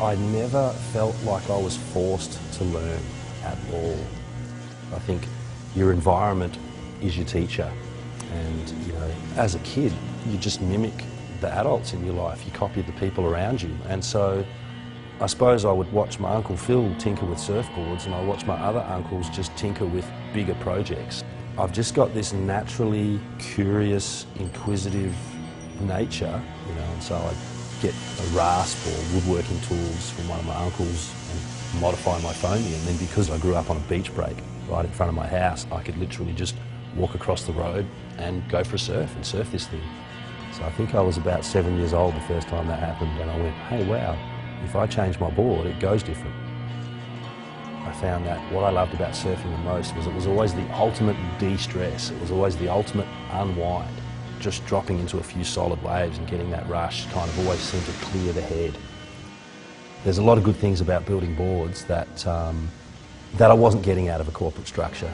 I never felt like I was forced to learn at all. I think your environment is your teacher, and you know, as a kid, you just mimic the adults in your life. You copy the people around you, and so I suppose I would watch my Uncle Phil tinker with surfboards, and I watch my other uncles just tinker with bigger projects. I've just got this naturally curious, inquisitive nature, you know, and so I get a rasp or woodworking tools from one of my uncles and modify my foamy, and then because I grew up on a beach break right in front of my house, I could literally just walk across the road and go for a surf and surf this thing. So I think I was about 7 years old the first time that happened, and I went, hey wow, if I change my board, it goes different. I found that what I loved about surfing the most was it was always the ultimate de-stress. It was always the ultimate unwind. Just dropping into a few solid waves and getting that rush kind of always seemed to clear the head. There's a lot of good things about building boards that I wasn't getting out of a corporate structure.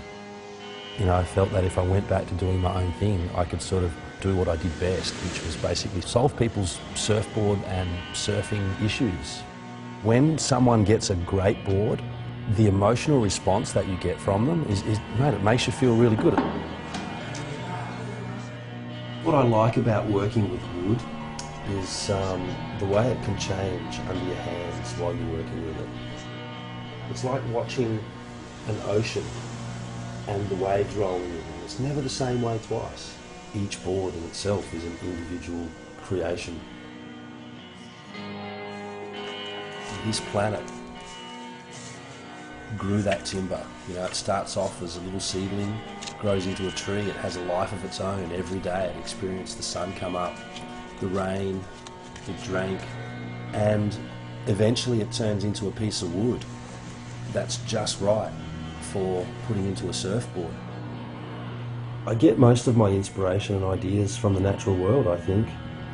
You know, I felt that if I went back to doing my own thing, I could sort of do what I did best, which was basically solve people's surfboard and surfing issues. When someone gets a great board, the emotional response that you get from them mate, it makes you feel really good. What I like about working with wood is the way it can change under your hands while you're working with it. It's like watching an ocean and the waves rolling in. It's never the same way twice. Each board in itself is an individual creation. This planet grew that timber. You know, it starts off as a little seedling, grows into a tree, it has a life of its own. Every day it experienced the sun come up, the rain, it drank, and eventually it turns into a piece of wood that's just right for putting into a surfboard. I get most of my inspiration and ideas from the natural world, I think.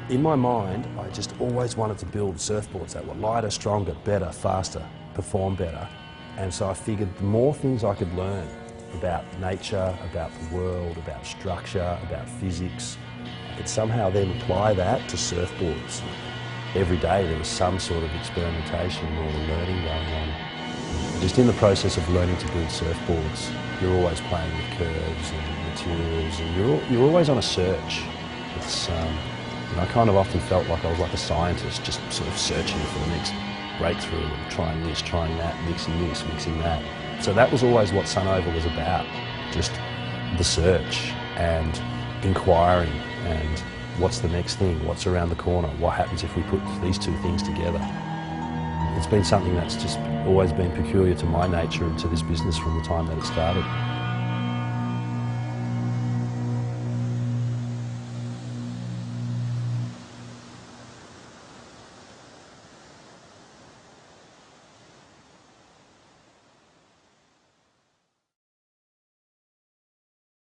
In my mind, I just always wanted to build surfboards that were lighter, stronger, better, faster, perform better. And so I figured the more things I could learn about nature, about the world, about structure, about physics, I could somehow then apply that to surfboards. Every day there was some sort of experimentation or learning going on. Just in the process of learning to build surfboards, you're always playing with curves and materials, and you're always on a search. It's, and I kind of often felt like I was like a scientist, just sort of searching for the next breakthrough, and trying this, trying that, mixing this, mixing that. So that was always what Sunova was about, just the search and inquiring and what's the next thing, what's around the corner, what happens if we put these two things together. It's been something that's just always been peculiar to my nature and to this business from the time that it started.